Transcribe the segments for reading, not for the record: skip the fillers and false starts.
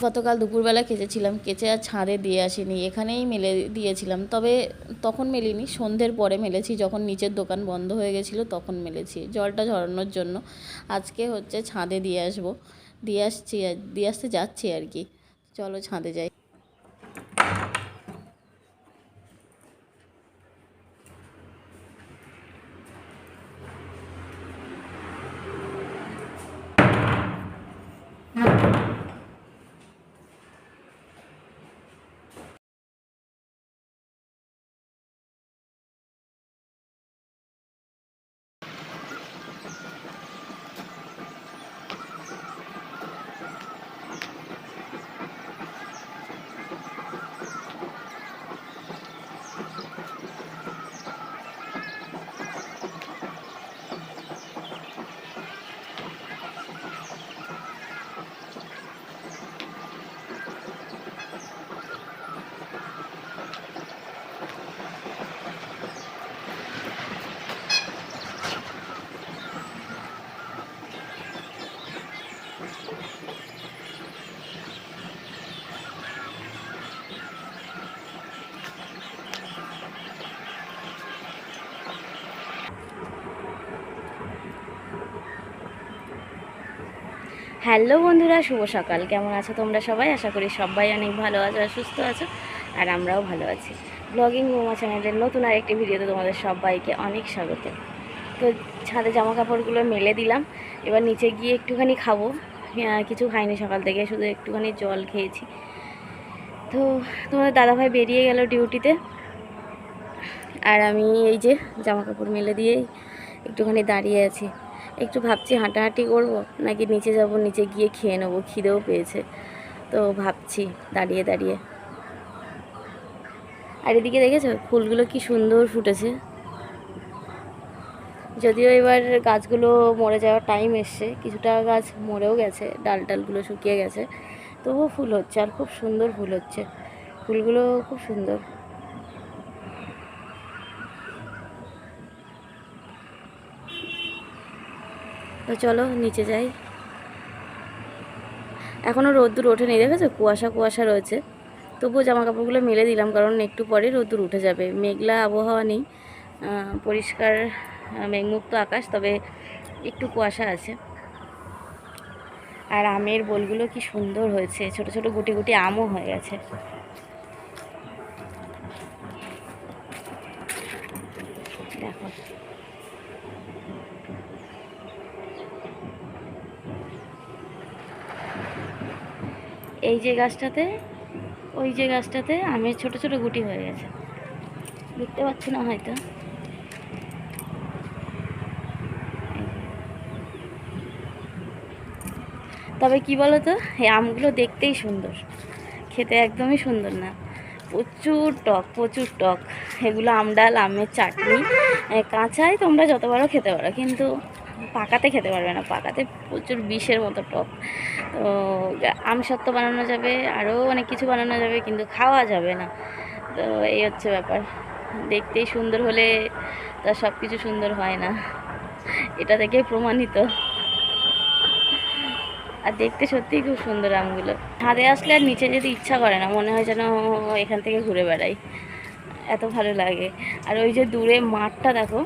গতকাল দুপুরবেলা কেচেছিলাম, কেচে আর ছাদে দিয়ে আসিনি, এখানেই মেলে দিয়েছিলাম। তবে তখন মেলিনি, সন্ধ্যের পরে মেলেছি, যখন নিচের দোকান বন্ধ হয়ে গেছিলো তখন মেলেছি জলটা ঝরানোর জন্য। আজকে হচ্ছে ছাদে দিয়ে আসবো, দিয়ে আসতে যাচ্ছি আর কি। চলো ছাদে যাই। হ্যালো বন্ধুরা, শুভ সকাল। কেমন আছো তোমরা সবাই? আশা করি সবাই অনেক ভালো আছো আর সুস্থ আছো, আর আমরাও ভালো আছি। ব্লগিং বৌমা চ্যানেলের নতুন আরেকটি ভিডিওতে তোমাদের সবাইকে অনেক স্বাগত। তো ছাদে জামা কাপড়গুলো মেলে দিলাম, এবার নিচে গিয়ে একটুখানি খাবো। কিছু খাইনি সকাল থেকে, শুধু একটুখানি জল খেয়েছি। তো তোমাদের দাদাভাই বেরিয়ে গেল ডিউটিতে, আর আমি এই যে জামা কাপড় মেলে দিয়েই একটুখানি দাঁড়িয়ে আছি। একটু ভাবছি হাঁটাহাঁটি করব নাকি নিচে যাব, নিচে গিয়ে খেয়ে নেবো, খিদেও পেয়েছে। তো ভাবছি দাঁড়িয়ে দাঁড়িয়ে। আর এদিকে দেখেছো ফুলগুলো কি সুন্দর ফুটেছে। যদিও এবার গাছগুলো মরে যাওয়ার টাইম এসছে, কিছুটা গাছ মরেও গেছে, ডালগুলো শুকিয়ে গেছে, তবুও ফুল হচ্ছে আর খুব সুন্দর ফুল হচ্ছে। ফুলগুলো খুব সুন্দর। তো চলো নিচে যাই। এখনও রোদ্দুর ওঠেনি, দেখেছো কুয়াশা কুয়াশা রয়েছে। তবুও জামা কাপড়গুলো মেলে দিলাম, কারণ একটু পরে রোদ্দুর উঠে যাবে। মেঘলা আবহাওয়া নেই, পরিষ্কার মেঘমুক্ত আকাশ, তবে একটু কুয়াশা আছে। আর আমের বোলগুলো কি সুন্দর হয়েছে, ছোট ছোট গুটি গুটি আমও হয়ে গেছে। দেখো এই যে গাছটাতে, ওই যে গাছটাতে আমের ছোট ছোট গুটি হয়ে গেছে, দেখতে পাচ্ছি না হয়তো। তবে কি বলো তো, এই আমগুলো দেখতেই সুন্দর, খেতে একদমই সুন্দর না। প্রচুর টক, প্রচুর টক। এগুলো আমডাল, আমের চাটনি কাঁচাই তোমরা যতবারও খেতে পারো, কিন্তু পাকাতে খেতে পারবে না, পাকাতে প্রচুর বিষের মতো টক। তো আমসত্ত্ব বানানো যাবে, আরও অনেক কিছু বানানো যাবে, কিন্তু খাওয়া যাবে না। তো এই হচ্ছে ব্যাপার। দেখতেই সুন্দর হলে তার সব কিছু সুন্দর হয় না, এটা থেকে প্রমাণিত। আর দেখতে সত্যিই খুব সুন্দর আমগুলো। ছাদে আসলে আর নিচে যেতে ইচ্ছা করে না, মনে হয় যেন এখান থেকে ঘুরে বেড়াই, এত ভালো লাগে। আর ওই যে দূরে মাঠটা দেখো,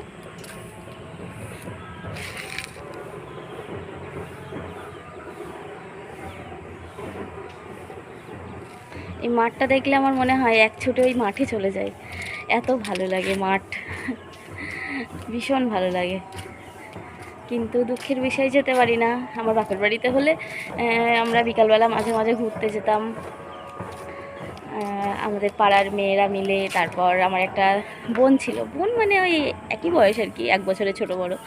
এই মাঠটা দেখলে আমার মনে হয় এক ছুটে ওই মাঠে চলে যায়, এত ভালো লাগে মাঠ, ভীষণ ভালো লাগে। কিন্তু দুঃখের বিষয় যেতে পারি না। আমার বাপের বাড়িতে হলে আমরা বিকালবেলা মাঝে মাঝে ঘুরতে যেতাম, আমাদের পাড়ার মেয়েরা মিলে। তারপর আমার একটা বোন ছিল, বোন মানে ওই একই বয়স আর কি, 1 বছরের ছোটো বড়ো।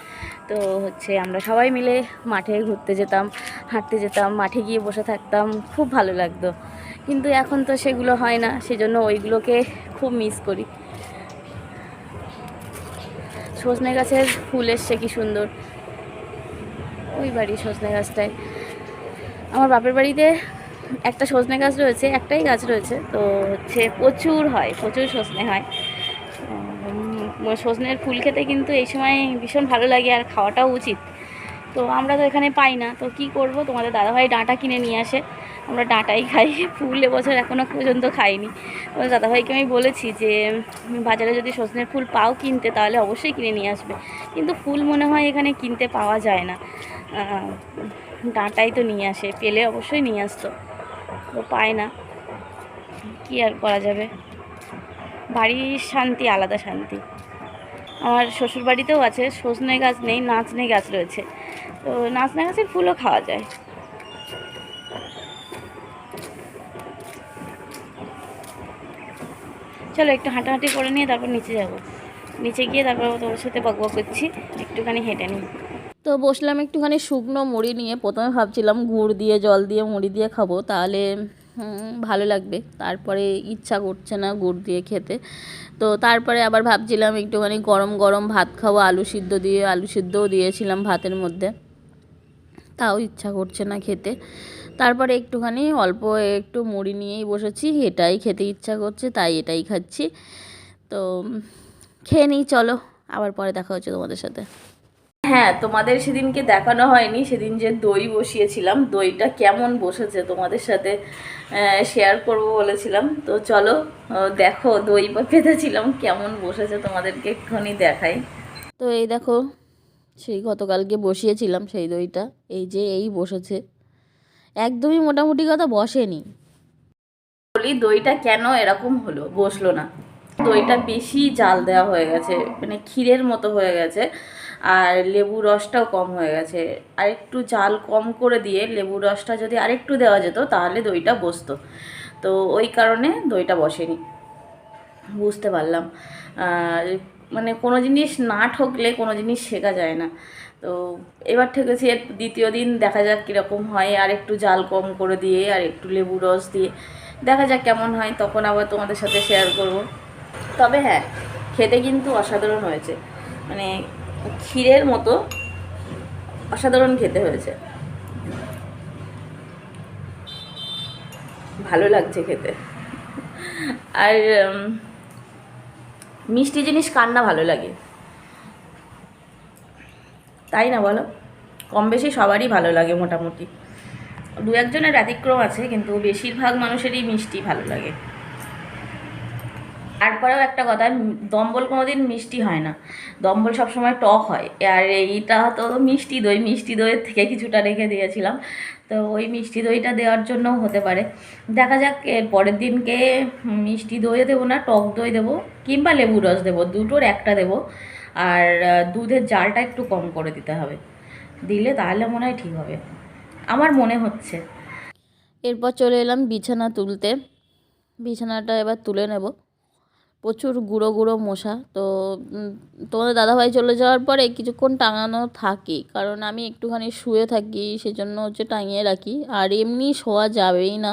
তো হচ্ছে আমরা সবাই মিলে মাঠে ঘুরতে যেতাম, হাঁটতে যেতাম, মাঠে গিয়ে বসে থাকতাম, খুব ভালো লাগতো। কিন্তু এখন তো সেগুলো হয় না, সেজন্য ওইগুলোকে খুব মিস করি। সজনে গাছের ফুল এসছে কি সুন্দর, ওই বাড়ি সজনে গাছটায়। আমার বাপের বাড়িতে একটা সজনে গাছ রয়েছে, একটাই গাছ রয়েছে, তো হচ্ছে প্রচুর হয়, প্রচুর সজনে হয়। সজনের ফুল খেতে কিন্তু এই সময় ভীষণ ভালো লাগে, আর খাওয়াটাও উচিত। তো আমরা তো এখানে পাই না, তো কি করব, তোমাদের দাদাভাই ডাঁটা কিনে নিয়ে আসে, আমরা ডাঁটাই খাই, ফুল এবছর এখনও পর্যন্ত খাইনি। তো দাদাভাইকে আমি বলেছি যে বাজারে যদি সজনের ফুল পাও কিনতে তাহলে অবশ্যই কিনে নিয়ে আসবে, কিন্তু ফুল মনে হয় এখানে কিনতে পাওয়া যায় না। ডাঁটাই তো নিয়ে আসে, পেলে অবশ্যই নিয়ে আসতো, তো পায় না, কি আর করা যাবে। বাড়ির শান্তি আলাদা শান্তি। আমার শ্বশুর বাড়িতেও আছে, সজনে গাছ নেই, নাচনে গাছ রয়েছে, তো নাচনে গাছের ফুলও খাওয়া যায়। চলো একটু হাঁটাহাঁটি করে নিয়ে তারপর নিচে যাব, নিচে গিয়ে তারপর তোমার সাথে বকবক করছি, একটুখানি হেঁটে নিই। তো বসলাম একটুখানি শুকনো মুড়ি নিয়ে। প্রথমে ভাবছিলাম গুড় দিয়ে জল দিয়ে মুড়ি দিয়ে খাবো, তাহলে ভালো লাগবে, তারপরে ইচ্ছা করছে না গুড় দিয়ে খেতে। তো তারপরে আবার ভাবছিলাম একটুখানি গরম গরম ভাত খাবো আলু সিদ্ধ দিয়ে, আলু সিদ্ধও দিয়েছিলাম ভাতের মধ্যে, তাও ইচ্ছা করছে না খেতে। তারপরে একটুখানি অল্প একটু মুড়ি নিয়েই বসেছি, এটাই খেতে ইচ্ছা করছে তাই এটাই খাচ্ছি। তো খেয়ে নিই, চলো আবার পরে দেখা হচ্ছে তোমাদের সাথে। হ্যাঁ, তোমাদের সেদিনকে দেখানো হয়নি, সেদিন যে দই বসিয়েছিলাম, দইটা কেমন বসেছে তোমাদের সাথে শেয়ার করব বলেছিলাম। তো চলো দেখো দই পেতেছিলাম কেমন বসেছে, তোমাদেরকে এক্ষুনি দেখাই। তো এই দেখো, সেই গতকালকে বসিয়েছিলাম সেই দইটা, এই যে এই বসেছে, একদমই মোটামুটি কথা বসেনি। বলি দইটা কেন এরকম হলো, বসলো না, দইটা বেশি জাল দেওয়া হয়ে গেছে, মানে ক্ষীরের মতো হয়ে গেছে, আর লেবু রসটাও কম হয়ে গেছে। আরেকটু জাল কম করে দিয়ে লেবু রসটা যদি আরেকটু দেওয়া যেত তাহলে দইটা বসতো, তো ওই কারণে দইটা বসেনি, বুঝতে পারলাম। মানে কোনো জিনিস না ঠকলে কোনো জিনিস শেখা যায় না। তো এবার ঠেকেছি, এর দ্বিতীয় দিন দেখা যাক কীরকম হয়, আর একটু জাল কম করে দিয়ে আর একটু লেবু রস দিয়ে দেখা যাক কেমন হয়, তখন আবার তোমাদের সাথে শেয়ার করব। তবে হ্যাঁ, খেতে কিন্তু অসাধারণ হয়েছে, মানে ক্ষীরের মতো অসাধারণ খেতে হয়েছে, ভালো লাগছে খেতে। আর মিষ্টি জিনিস কার না ভালো লাগে, তাই না বলো? কম বেশি সবারই ভালো লাগে মোটামুটি, দু একজনের ব্যতিক্রম আছে, কিন্তু বেশিরভাগ মানুষেরই মিষ্টি ভালো লাগে। তারপরেও একটা কথা, দম্বল কোনো দিন মিষ্টি হয় না, দম্বল সবসময় টক হয়। আর এইটা তো মিষ্টি দই, মিষ্টি দইয়ের থেকে কিছুটা রেখে দিয়েছিলাম, তো ওই মিষ্টি দইটা দেওয়ার জন্য হতে পারে। দেখা যাক এর পরের দিনকে মিষ্টি দই দেবো না টক দই দেবো, কিংবা লেবু রস দেবো, দুটোর একটা দেবো। আর দুধের জালটা একটু কম করে দিতে হবে, দিলে তাহলে মনে হয় ঠিক হবে, আমার মনে হচ্ছে। এরপর চলে এলাম বিছানা তুলতে, বিছানাটা এবার তুলে নেব। প্রচুর গুঁড়ো গুঁড়ো মশা, তো তোমাদের দাদাভাই চলে যাওয়ার পরে কিছুক্ষণ টাঙানো থাকে, কারণ আমি একটুখানি শুয়ে থাকি, সেজন্য হচ্ছে টাঙিয়ে রাখি। আর এমনি শোয়া যাবেই না,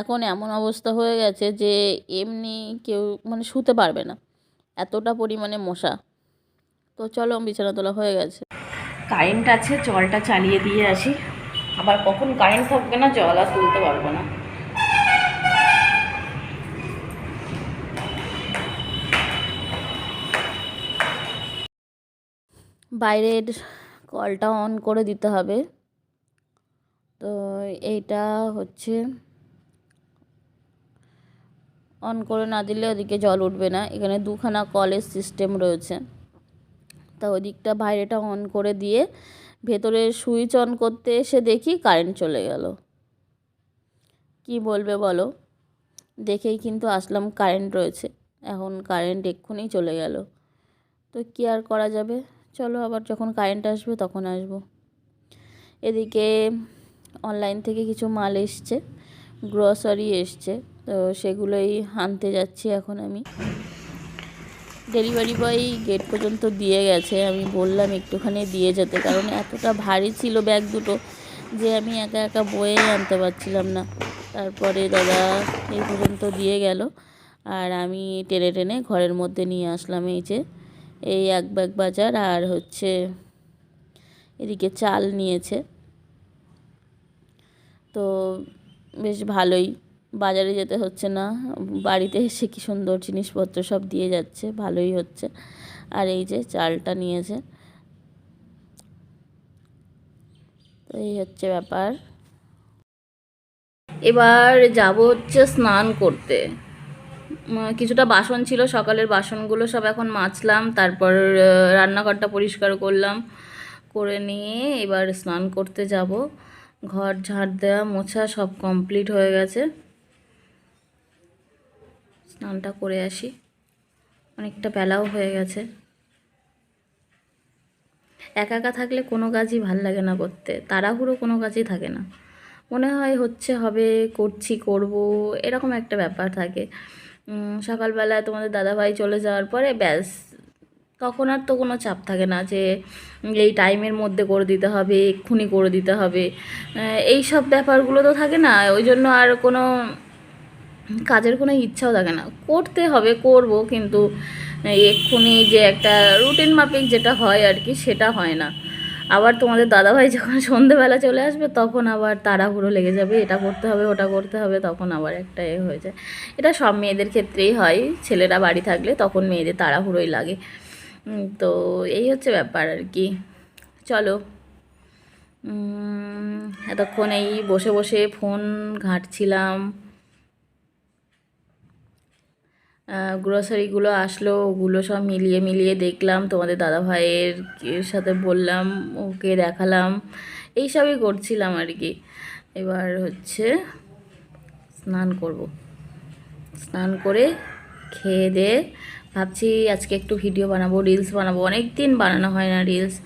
এখন এমন অবস্থা হয়ে গেছে যে এমনি কেউ মানে শুতে পারবে না, এতটা পরিমাণে মশা। তো চলো বিছানা তোলা হয়ে গেছে, কারেন্ট আছে, জলটা চালিয়ে দিয়ে আসি, আবার কখন কারেন্ট থাকবে না জল আর তুলতে পারবো না। বাইরের কলটা অন করে দিতে হবে, তো এইটা হচ্ছে অন করে না দিলে ওদিকে জল উঠবে না, এখানে দুখানা কলের সিস্টেম রয়েছে। তা ওদিকটা বাইরেটা অন করে দিয়ে ভেতরে সুইচ অন করতে এসে দেখি কারেন্ট চলে গেল। কি বলবে বলো, দেখেই কিন্তু আসলাম কারেন্ট রয়েছে, এখন কারেন্ট এক্ষুনি চলে গেল, তো কি আর করা যাবে, চলো আবার যখন কারেন্ট আসবে তখন আসবো। এদিকে অনলাইন থেকে কিছু মাল এসছে, গ্রসারি এসছে, তো সেগুলোই আনতে যাচ্ছি এখন আমি। ডেলিভারি বয় গেট পর্যন্ত দিয়ে গেছে, আমি বললাম একটুখানি দিয়ে যেতে, কারণ এতটা ভারী ছিল ব্যাগ দুটো যে আমি একা একা বয়ে আনতে পারছিলাম না। তারপরে দাদা এই পর্যন্ত দিয়ে গেল, আর আমি টেনে টেনে ঘরের মধ্যে নিয়ে আসলাম। এই যে এই এক ব্যাগ বাজার, আর হচ্ছে এদিকে চাল নিয়েছে, তো বেশ ভালোই, বাজারে যেতে হচ্ছে না, বাড়িতে এসে কি সুন্দর জিনিসপত্র সব দিয়ে যাচ্ছে, ভালোই হচ্ছে। আর এই যে চালটা নিয়েছে, তো এই হচ্ছে ব্যাপার। এবার যাব হচ্ছে স্নান করতে। কিছুটা বাসন ছিল, সকালের বাসনগুলো সব এখন মাজলাম, তারপর রান্নাঘরটা পরিষ্কার করলাম, করে নিয়ে এবার স্নান করতে যাব। ঘর ঝাড় দেওয়া মোছা সব কমপ্লিট হয়ে গেছে। স্নানটা করে আসি, অনেকটা বেলাও হয়ে গেছে। একা একা থাকলে কোনো কাজই ভাল লাগে না করতে, তাড়াহুড়ো কোনো কাজই থাকে না, মনে হয় হচ্ছে হবে, করছি করব, এরকম একটা ব্যাপার থাকে। সকালবেলা তোমাদের দাদাভাই চলে যাওয়ার পরে ব্যাস, তখন আর তো কোনো চাপ থাকে না যে এই টাইমের মধ্যে করে দিতে হবে, এক্ষুনি করে দিতে হবে, এই সব ব্যাপারগুলো তো থাকে না। ওই জন্য আর কোনো কাজের কোনো ইচ্ছাও থাকে না, করতে হবে করব, কিন্তু এক্ষুনি যে একটা রুটিন মাফিক যেটা হয় আর কি, সেটা হয় না। আবার তোমাদের দাদাভাই যখন সন্ধেবেলা চলে আসবে তখন আবার তাড়াহুড়ো লেগে যাবে, এটা করতে হবে ওটা করতে হবে, তখন আবার একটা হয়ে যায়। এটা সব মেয়েদের ক্ষেত্রেই হয়, ছেলেরা বাড়ি থাকলে তখন মেয়েদের তাড়াহুড়োই লাগে। তো এই হচ্ছে ব্যাপার আর কি। চলো, এতক্ষণ এই বসে বসে ফোন ঘাঁটছিলাম, গ্রোসারিগুলো আসলো, ওগুলো সব মিলিয়ে মিলিয়ে দেখলাম, তোমাদের দাদাভাইয়ের সাথে বললাম, ওকে দেখালাম, এইসবই করছিলাম আর কি। এবার হচ্ছে স্নান করব, স্নান করে খেয়ে দিয়ে ভাবছি আজকে একটু ভিডিও বানাবো, রিলস বানাবো, অনেক দিন বানানো হয় না রিলস,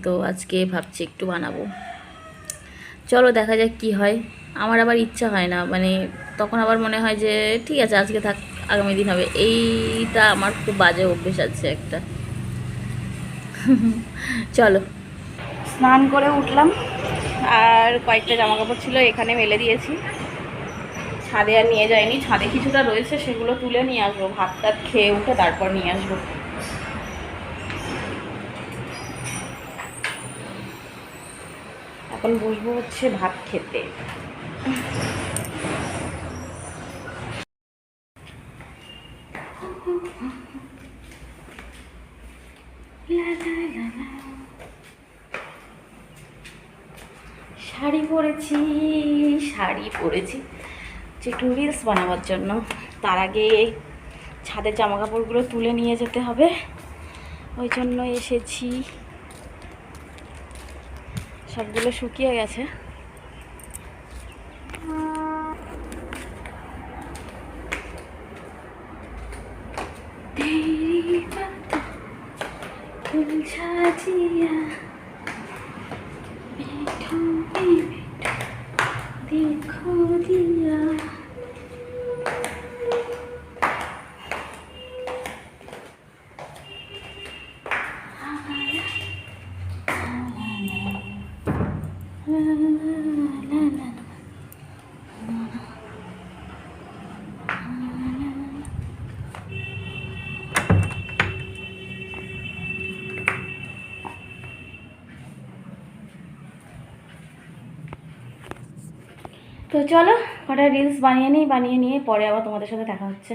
তো আজকে ভাবছি একটু বানাবো। চলো দেখা যাক কি হয়। আমার আবার ইচ্ছা হয় না, মানে তখন আবার মনে হয় যে ঠিক আছে আজকে থাক, আগামী দিন হবে, এইটা আমার খুব বাজে অভ্যেস আছে একটা। চলো, স্নান করে উঠলাম, আর কয়েকটা জামা কাপড় ছিল এখানে মেলে দিয়েছি, ছাদে আর নিয়ে যাইনি। ছাদে কিছুটা রয়েছে, সেগুলো তুলে নিয়ে আসবো, ভাত টাত খেয়ে উঠে তারপর নিয়ে আসবো। এখন বসবো হচ্ছে ভাত খেতে। শাড়ি পরেছি, শাড়ি পরেছি যে একটু রিলস বানাবার জন্য। তার আগে ছাদের জামা কাপড়গুলো তুলে নিয়ে যেতে হবে, ওই জন্য এসেছি। সবগুলো শুকিয়ে গেছে। देखो दिया তো চলো কটা রিলস বানিয়ে নিয়ে পরে আবার তোমাদের সাথে দেখা হচ্ছে।